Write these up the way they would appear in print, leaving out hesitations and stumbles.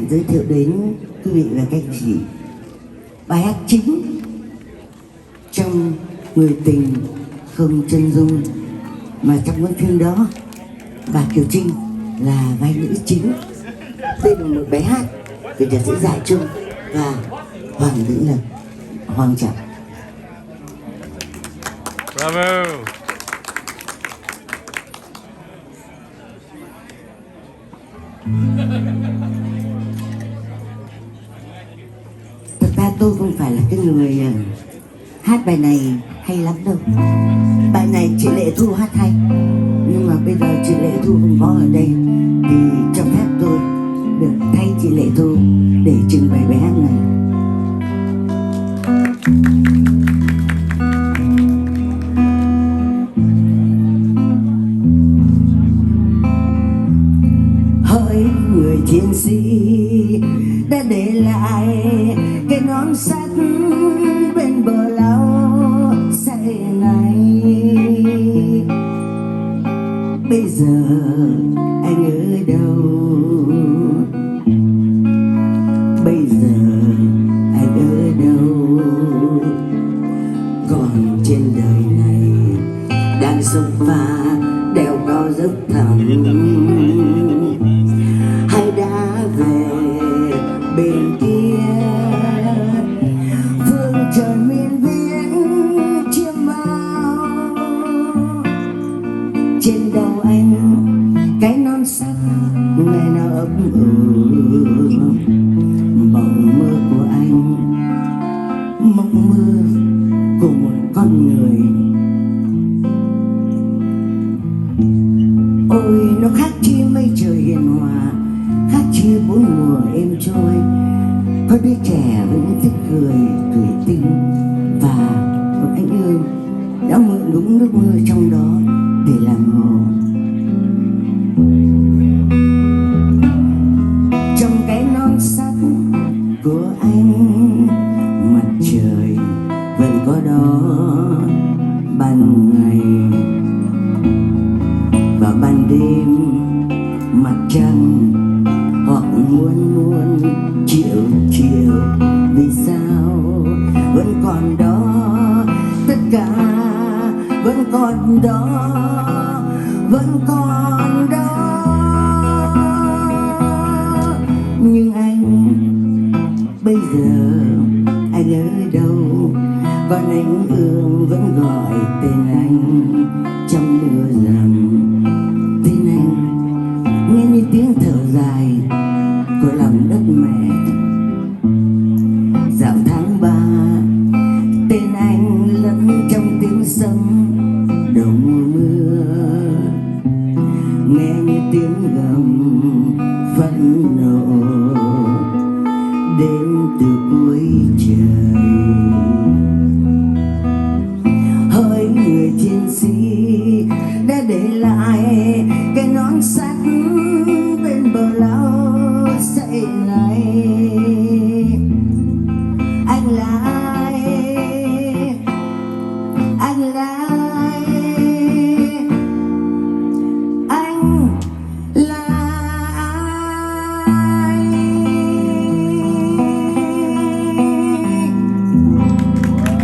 giới thiệu đến quý vị và các chị bài hát chính trong Người tình không chân dung, mà trong cái phim đó bà Kieu Chinh là vai nữ chính. Đây là một bài hát về nhạc sĩ Dạ Trung và Hoàng Vĩnh Lập, Hoàng Trọng. Bravo. Thật ra tôi không phải là cái người hát bài này hay lắm đâu. Bài này chị Lệ Thu hát hay, nhưng mà bây giờ chị Lệ Thu không có ở đây thì cho phép tôi được thay chị Lệ Thu để trình bày bài hát này. Hỡi người chiến sĩ đã để lại cái nón sắt bên bờ lao say này, bây giờ anh ở đâu? Bây giờ anh ở đâu? Còn trên đời này đang sông pha đèo cao dốc thẳm, hay đã về bên kia phương trời miền viễn chiêm bao? Trên đầu anh cái nón sắt ngày nào ấp ủ, mộng mơ của anh, mộng mơ của một con người. Ôi nó khác chi mây trời hiền hòa, khác chi bốn mùa êm trôi. Có đứa trẻ vẫn thích cười, tuổi tinh, và một anh ương đã mượn đúng nước mưa trong đó để làm hồ. Trong cái nón sắt của anh, mặt trời vẫn có đó ban ngày, và ban đêm mặt trăng hoặc muôn triệu triệu vì sao vẫn còn đó, tất cả vẫn còn đó, vẫn còn đó. Nhưng anh bây giờ anh ở đâu? Còn anh ương vẫn gọi tên anh trong mưa rằng tên anh nghe như tiếng thở dài của lòng đất mẹ. Dạo tháng 3 tên anh lẫn trong tiếng sấm đầu mùa mưa, nghe như tiếng gầm phẫn nộ đến từ cuối trời. Hỡi người chiến sĩ đã để lại cái nón sắt bên bờ lao say này, anh là ai? Anh là ai? Anh là ai?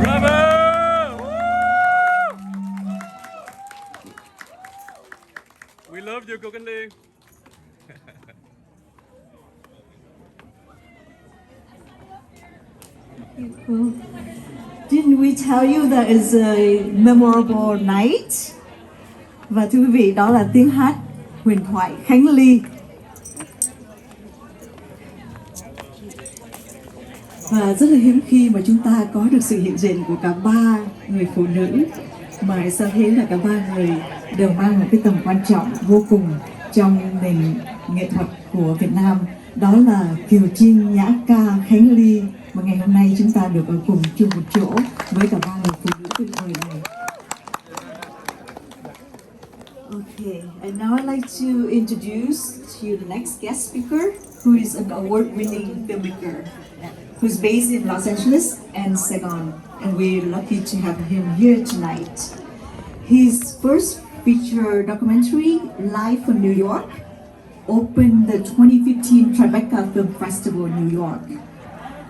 Bravo. We love you, cô Cánh Liên. Well, didn't we tell you that it's a memorable night? Và thưa quý vị, đó là tiếng hát huyền thoại Khánh Ly. Và rất là hiếm khi mà chúng ta có được sự hiện diện của cả ba người phụ nữ, mà sao thấy là cả ba người đều mang một cái tầm quan trọng vô cùng trong nền nghệ thuật của Việt Nam. Đó là Kieu Chinh, Nhã Ca, Khánh Ly, mà ngày hôm nay chúng ta được ở cùng chung một chỗ với cả ba người phụ nữ tuyệt vời này. Okay, and now I'd like to introduce to you the next guest speaker, who is an award-winning filmmaker, who's based in Los Angeles and Saigon, and we're lucky to have him here tonight. His first feature documentary, Live from New York, opened the 2015 Tribeca Film Festival in New York.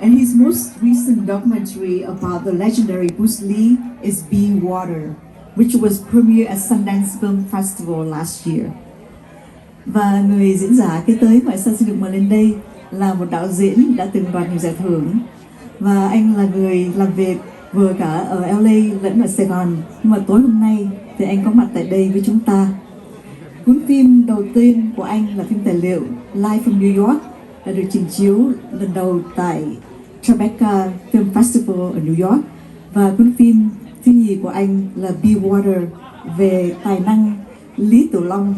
And his most recent documentary about the legendary Bruce Lee is Be Water, which was premiered at Sundance Film Festival last year. Và người diễn giả kế tới mà Sa xin được mời lên đây là một đạo diễn đã từng đoạt nhiều giải thưởng. Và anh là người làm việc vừa cả ở LA lẫn ở Sài Gòn. Nhưng mà tối hôm nay thì anh có mặt tại đây với chúng ta. Cuốn phim đầu tiên của anh là phim tài liệu Live from New York đã được trình chiếu lần đầu tại Tribeca Film Festival ở New York. Và cuốn phim thứ nhì của anh là Be Water về tài năng Lý Tử Long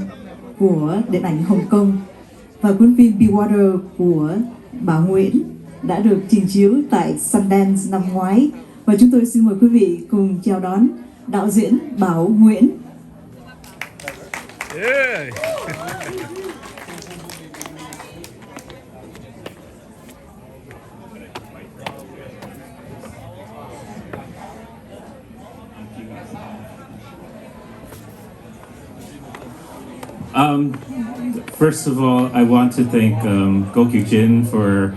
của điện ảnh Hồng Kông. Và cuốn phim Be Water của Bảo Nguyễn đã được trình chiếu tại Sundance năm ngoái. Và chúng tôi xin mời quý vị cùng chào đón đạo diễn Bảo Nguyễn. Yeah. First of all, I want to thank Kieu Chinh for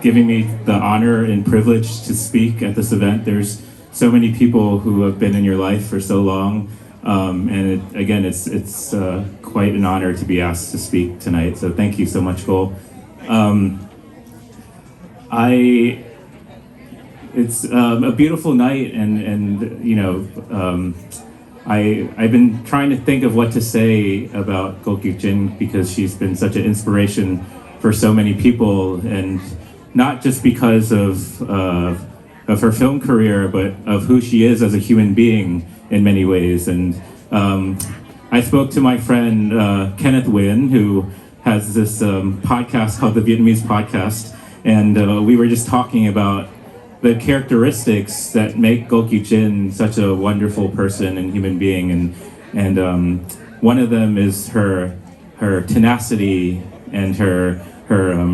giving me the honor and privilege to speak at this event. There's so many people who have been in your life for so long, and it's quite an honor to be asked to speak tonight. So thank you so much, Cole. It's a beautiful night, and you know. I've been trying to think of what to say about Kieu Chinh because she's been such an inspiration for so many people, and not just because of her film career, but of who she is as a human being in many ways. And I spoke to my friend Kenneth Nguyen, who has this podcast called the Vietnamese Podcast, and we were just talking about the characteristics that make Kieu Chinh such a wonderful person and human being, and one of them is her tenacity and her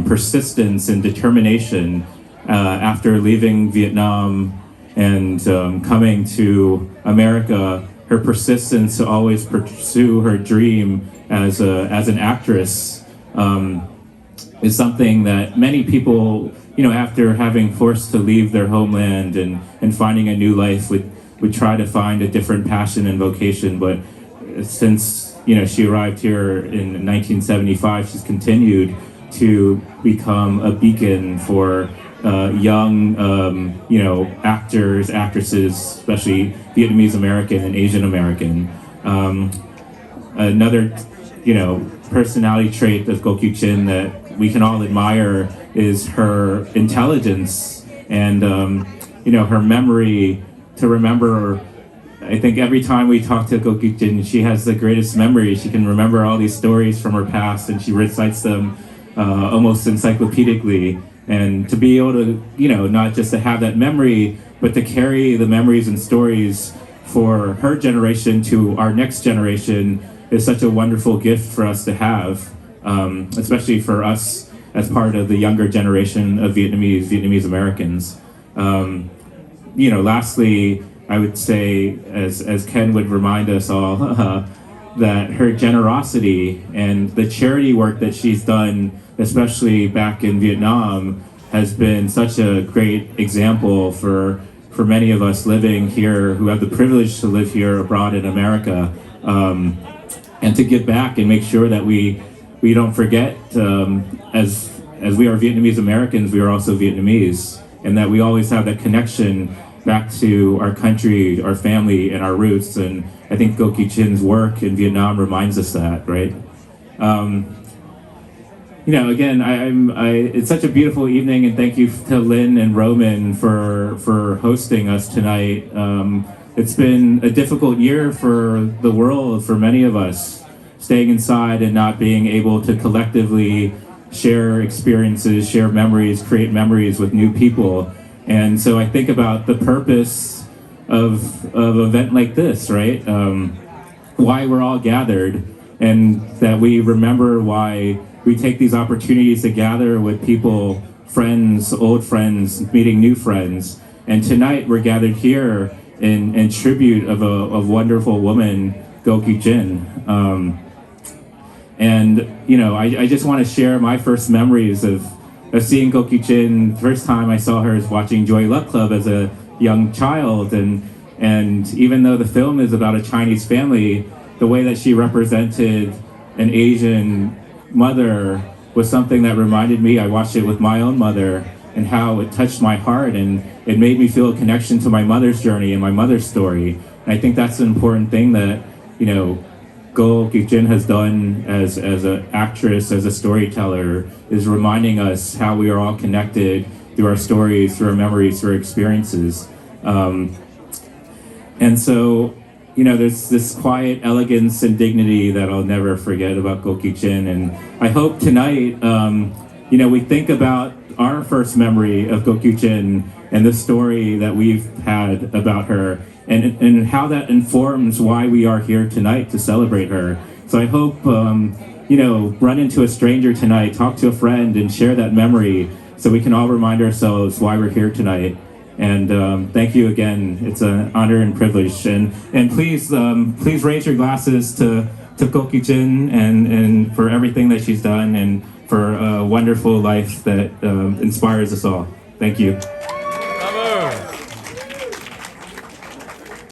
persistence and determination after leaving Vietnam and coming to America. Her persistence to always pursue her dream as an actress is something that many people, you know, after having forced to leave their homeland and finding a new life, would try to find a different passion and vocation. But since, you know, she arrived here in 1975, she's continued to become a beacon for young, you know, actors, actresses, especially Vietnamese American and Asian American. Another, you know, personality trait of Kieu Chinh that we can all admire is her intelligence and you know, her memory to remember. I think every time we talk to Kieu Chinh, she has the greatest memory. She can remember all these stories from her past, and she recites them almost encyclopedically. And to be able to, you know, not just to have that memory, but to carry the memories and stories for her generation to our next generation is such a wonderful gift for us to have. Especially for us as part of the younger generation of Vietnamese Americans. You know, lastly, I would say, as Ken would remind us all, that her generosity and the charity work that she's done, especially back in Vietnam, has been such a great example for many of us living here who have the privilege to live here abroad in America, and to give back and make sure that we don't forget, as we are Vietnamese Americans, we are also Vietnamese, and that we always have that connection back to our country, our family, and our roots. And I think Kieu Chin's work in Vietnam reminds us that, right? You know, again, it's such a beautiful evening, and thank you to Lynn and Roman for hosting us tonight. It's been a difficult year for the world, for many of us, staying inside and not being able to collectively share experiences, share memories, create memories with new people. And so I think about the purpose of an event like this, right? Why we're all gathered, and that we remember why we take these opportunities to gather with people, friends, old friends, meeting new friends. And tonight we're gathered here in tribute of a wonderful woman, Kieu Chinh. And I just want to share my first memories of seeing Kieu Chinh. First time I saw her is watching Joy Luck Club as a young child, and even though the film is about a Chinese family, the way that she represented an Asian mother was something that reminded me. I watched it with my own mother and how it touched my heart, and it made me feel a connection to my mother's journey and my mother's story. And I think that's an important thing that Kieu Chinh has done as an actress, as a storyteller, is reminding us how we are all connected through our stories, through our memories, through our experiences. And so, there's this quiet elegance and dignity that I'll never forget about Kieu Chinh. And I hope tonight, we think about our first memory of Kieu Chinh and the story that we've had about her, and how that informs why we are here tonight to celebrate her. So I hope, run into a stranger tonight, talk to a friend, and share that memory so we can all remind ourselves why we're here tonight. And thank you again. It's an honor and privilege. And please raise your glasses to Kieu Chinh and for everything that she's done, and for a wonderful life that inspires us all. Thank you.